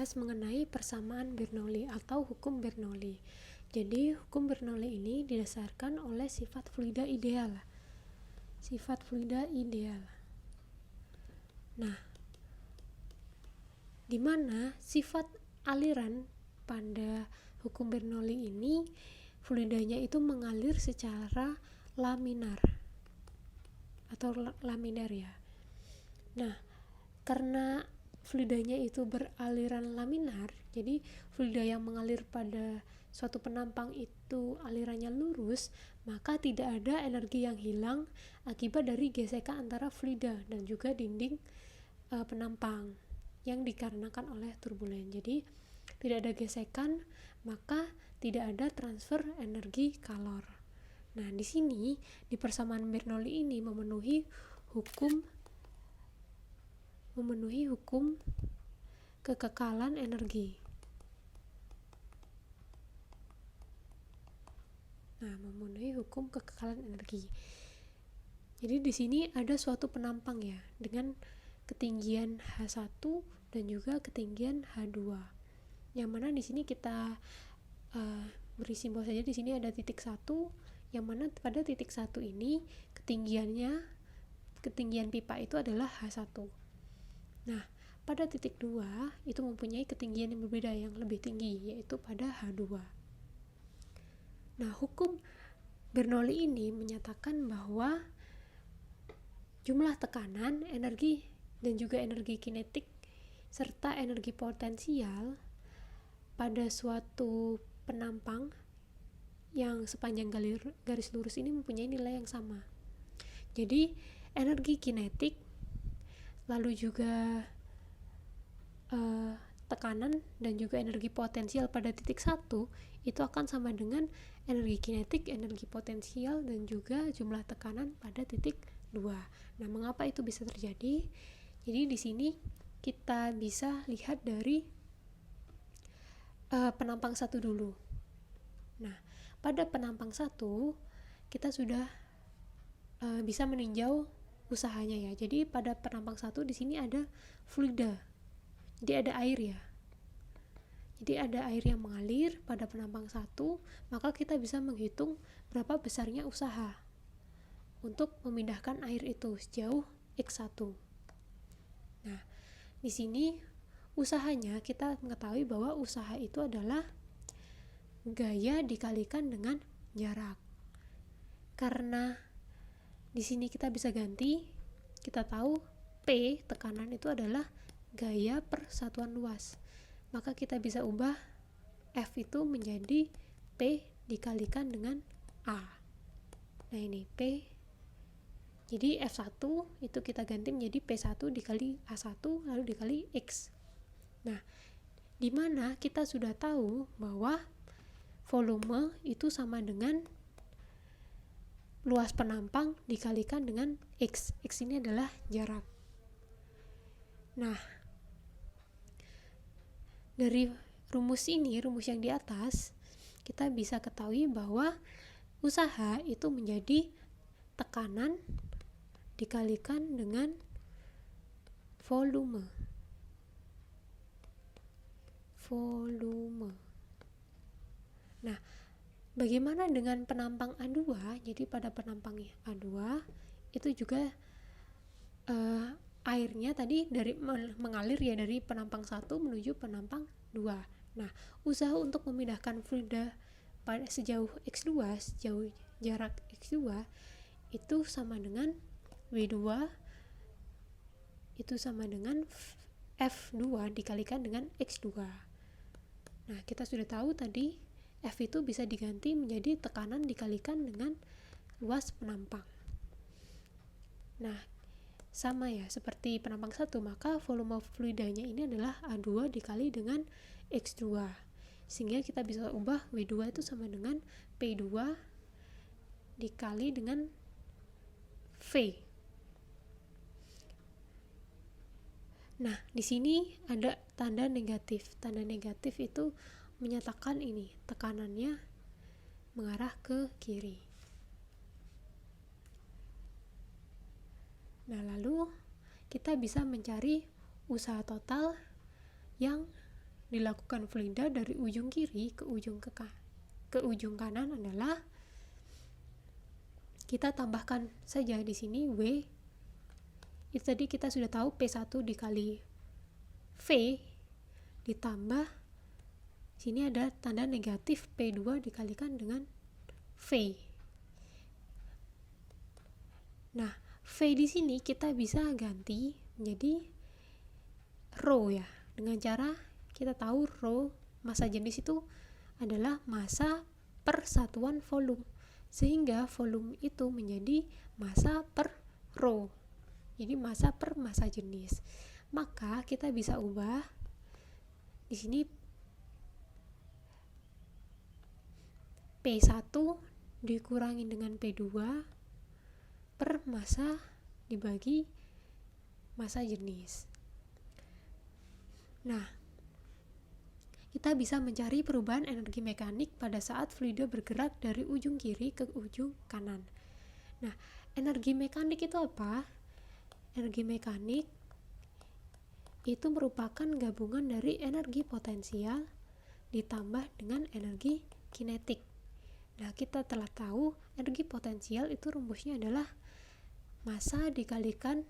membahas mengenai persamaan Bernoulli atau hukum Bernoulli. Jadi, hukum Bernoulli ini didasarkan oleh sifat fluida ideal. Sifat fluida ideal. Nah, di mana sifat aliran pada hukum Bernoulli ini fluidanya itu mengalir secara laminar atau laminar ya. Nah, karena fluidanya itu beraliran laminar, jadi fluida yang mengalir pada suatu penampang itu alirannya lurus, maka tidak ada energi yang hilang akibat dari gesekan antara fluida dan juga dinding penampang yang dikarenakan oleh turbulen. Jadi tidak ada gesekan, maka tidak ada transfer energi kalor. Nah, di sini di persamaan Bernoulli ini memenuhi hukum kekekalan energi. Memenuhi hukum kekekalan energi. Jadi di sini ada suatu penampang ya, dengan ketinggian H1 dan juga ketinggian H2. Yang mana di sini kita beri simbol saja. Di sini ada titik 1, yang mana pada titik 1 ini ketinggian pipa itu adalah H1. Nah, pada titik 2 itu mempunyai ketinggian yang berbeda, yang lebih tinggi, yaitu pada H2. Nah, hukum Bernoulli ini menyatakan bahwa jumlah tekanan, energi, dan juga energi kinetik serta energi potensial pada suatu penampang yang sepanjang garis lurus ini mempunyai nilai yang sama. Jadi, energi kinetik lalu juga tekanan dan juga energi potensial pada titik 1 itu akan sama dengan energi kinetik, energi potensial, dan juga jumlah tekanan pada titik 2. Nah, mengapa itu bisa terjadi? Jadi di sini kita bisa lihat dari penampang 1 dulu. Nah, pada penampang 1 kita sudah bisa meninjau usahanya ya. Jadi pada penampang 1 di sini ada fluida. Jadi ada air ya. Jadi ada air yang mengalir pada penampang 1, maka kita bisa menghitung berapa besarnya usaha untuk memindahkan air itu sejauh X1. Nah, di sini usahanya kita mengetahui bahwa usaha itu adalah gaya dikalikan dengan jarak. Karena di sini kita bisa ganti, kita tahu P tekanan itu adalah gaya per satuan luas. Maka kita bisa ubah F itu menjadi P dikalikan dengan A. Nah, ini P. Jadi F1 itu kita ganti menjadi P1 dikali A1 lalu dikali X. Nah, di mana kita sudah tahu bahwa volume itu sama dengan luas penampang dikalikan dengan X. X ini adalah jarak. Nah, dari rumus yang di atas, kita bisa ketahui bahwa usaha itu menjadi tekanan dikalikan dengan volume. Nah, bagaimana dengan penampang A2? Jadi pada penampang A2 itu juga airnya tadi dari mengalir ya dari penampang 1 menuju penampang 2. Nah, usaha untuk memindahkan fluida pada sejauh X2, sejauh jarak X2 itu sama dengan W2 itu sama dengan F2 dikalikan dengan X2. Nah, kita sudah tahu tadi F itu bisa diganti menjadi tekanan dikalikan dengan luas penampang. Nah, sama ya seperti penampang 1, maka volume fluidanya ini adalah A2 dikali dengan X2. Sehingga kita bisa ubah W2 itu sama dengan P2 dikali dengan V. Nah, di sini ada tanda negatif. Tanda negatif itu menyatakan ini tekanannya mengarah ke kiri. Nah, lalu kita bisa mencari usaha total yang dilakukan fluida dari ujung kiri ke ujung kanan adalah kita tambahkan saja di sini W. Itu tadi kita sudah tahu P1 dikali V ditambah sini ada tanda negatif P2 dikalikan dengan V. Nah, V di sini kita bisa ganti menjadi rho ya. Dengan cara kita tahu rho massa jenis itu adalah massa per satuan volume. Sehingga volume itu menjadi massa per rho. Jadi massa per massa jenis. Maka kita bisa ubah di sini P1 dikurangi dengan P2 per massa dibagi massa jenis. Nah, kita bisa mencari perubahan energi mekanik pada saat fluida bergerak dari ujung kiri ke ujung kanan. Nah, energi mekanik itu apa? Energi mekanik itu merupakan gabungan dari energi potensial ditambah dengan energi kinetik. Nah, kita telah tahu energi potensial itu rumusnya adalah massa dikalikan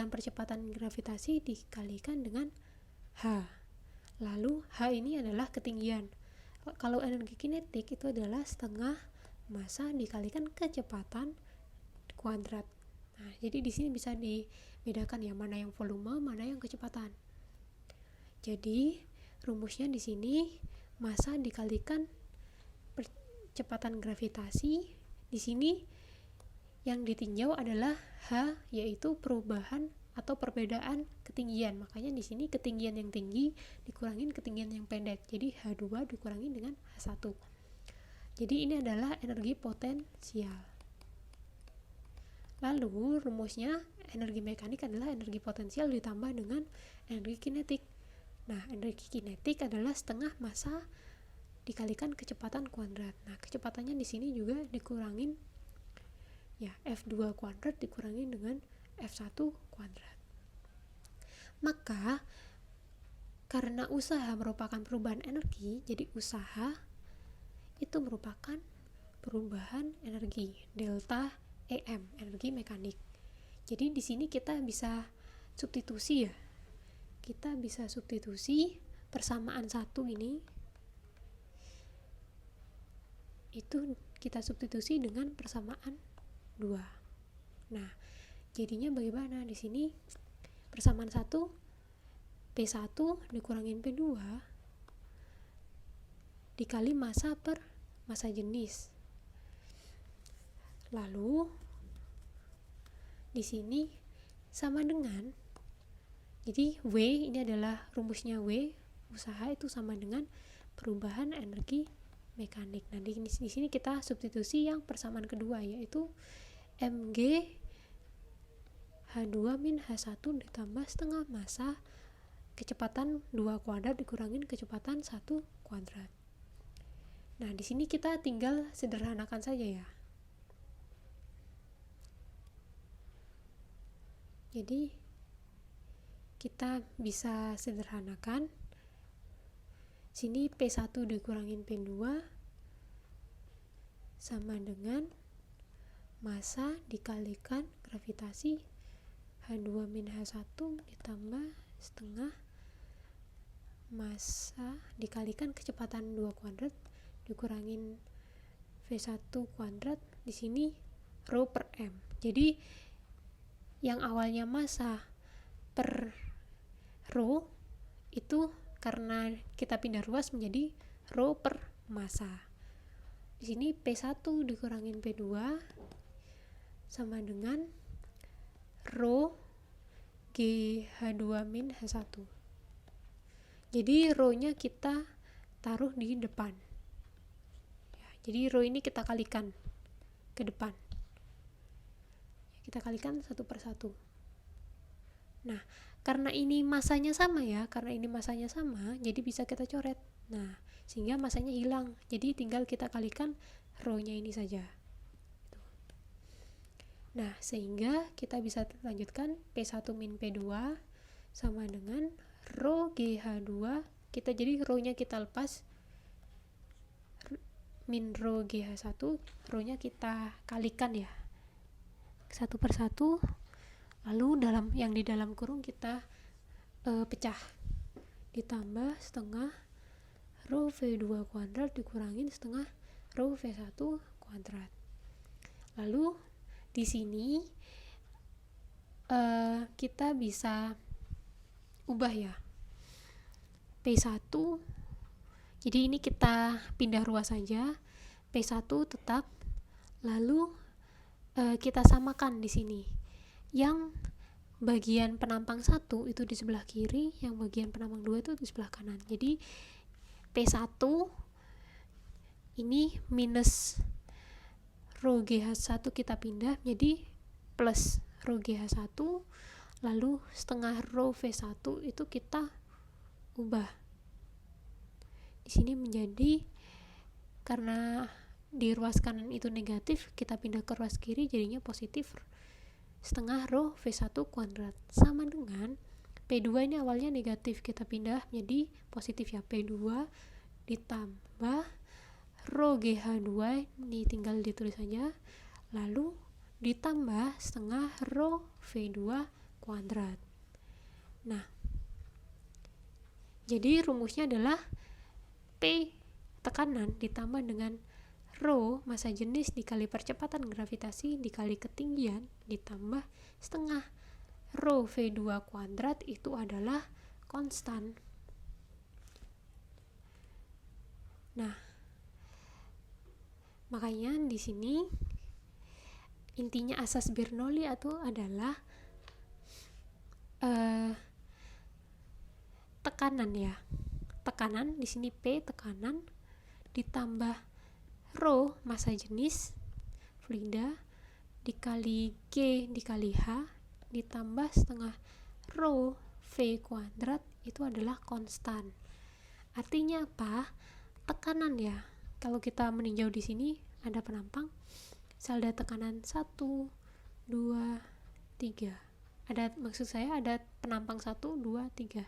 percepatan gravitasi dikalikan dengan H. Lalu H ini adalah ketinggian. Kalau energi kinetik itu adalah setengah massa dikalikan kecepatan kuadrat. Nah, jadi di sini bisa dibedakan ya, mana yang volume, mana yang kecepatan. Jadi rumusnya di sini massa dikalikan percepatan gravitasi. Di sini yang ditinjau adalah H, yaitu perubahan atau perbedaan ketinggian. Makanya di sini ketinggian yang tinggi dikurangin ketinggian yang pendek. Jadi H2 dikurangi dengan H1. Jadi ini adalah energi potensial. Lalu rumusnya energi mekanik adalah energi potensial ditambah dengan energi kinetik. Nah, energi kinetik adalah setengah massa dikalikan kecepatan kuadrat. Nah, kecepatannya di sini juga dikurangin ya, F2 kuadrat dikurangin dengan F1 kuadrat. Maka karena usaha merupakan perubahan energi, jadi usaha itu merupakan perubahan energi delta EM, energi mekanik. Jadi di sini kita bisa substitusi ya. Kita bisa substitusi persamaan 1 ini, itu kita substitusi dengan persamaan 2. Nah, jadinya bagaimana? Di sini persamaan 1 P1 dikurangin P2 dikali massa per massa jenis. Lalu di sini sama dengan, jadi W ini adalah rumusnya W, usaha itu sama dengan perubahan energi mekanik. Nah, di sini kita substitusi yang persamaan kedua, yaitu Mg H2 min H1 ditambah setengah massa kecepatan 2 kuadrat dikurangin kecepatan 1 kuadrat. Nah, di sini kita tinggal sederhanakan saja ya. Jadi kita bisa sederhanakan. Sini P1 dikurangin P2 sama dengan massa dikalikan gravitasi H2 min H1 ditambah setengah massa dikalikan kecepatan 2 kuadrat dikurangin V1 kuadrat, di sini rho per M. Jadi yang awalnya massa per rho itu karena kita pindah ruas menjadi rho per massa. Di sini P1 dikurangin P2 sama dengan rho GH2 min H1. Jadi rho-nya kita taruh di depan. Ya, jadi rho ini kita kalikan ke depan. Kita kalikan 1 per 1. Nah, karena ini masanya sama ya, jadi bisa kita coret. Nah, sehingga masanya hilang. Jadi tinggal kita kalikan rho-nya ini saja. Nah, sehingga kita bisa lanjutkan P1 min P2 sama dengan rho GH2, kita jadi rho-nya kita lepas, min rho GH1, rho-nya kita kalikan ya, satu per satu, lalu yang di dalam kurung kita pecah, ditambah setengah rho V2 kuadrat dikurangin setengah rho V1 kuadrat. Lalu di sini kita bisa ubah ya, P1, jadi ini kita pindah ruas saja, P1 tetap, lalu kita samakan di sini, yang bagian penampang 1 itu di sebelah kiri, yang bagian penampang 2 itu di sebelah kanan. Jadi P1 ini minus rho GH1 kita pindah jadi plus rho GH1, lalu setengah rho V1 itu kita ubah. Di sini menjadi, karena di ruas kanan itu negatif, kita pindah ke ruas kiri jadinya positif setengah rho V1 kuadrat, sama dengan P2 ini awalnya negatif, kita pindah jadi positif ya, P2 ditambah rho GH2 ini tinggal ditulis saja, lalu ditambah setengah rho V2 kuadrat. Nah, jadi rumusnya adalah P tekanan ditambah dengan rho massa jenis dikali percepatan gravitasi dikali ketinggian ditambah setengah rho V2 kuadrat itu adalah konstan. Nah, makanya di sini intinya asas Bernoulli itu adalah tekanan ya. Tekanan di sini P tekanan ditambah rho massa jenis fluida dikali G dikali H ditambah setengah rho V kuadrat itu adalah konstan. Artinya apa? Tekanan ya. Kalau kita meninjau di sini ada penampang, salda tekanan 1, 2, 3. Maksud saya ada penampang 1, 2, 3.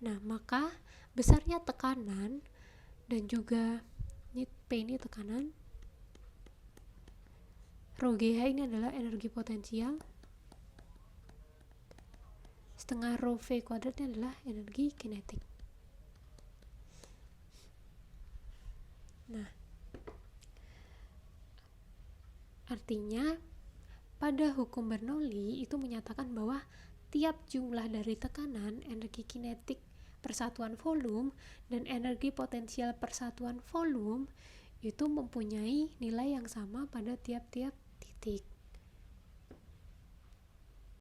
Nah, maka besarnya tekanan dan juga ini P ini tekanan, rho GH ini adalah energi potensial, setengah rho V kuadratnya adalah energi kinetik. Nah, artinya pada hukum Bernoulli itu menyatakan bahwa tiap jumlah dari tekanan, energi kinetik persatuan volume, dan energi potensial persatuan volume itu mempunyai nilai yang sama pada tiap-tiap titik.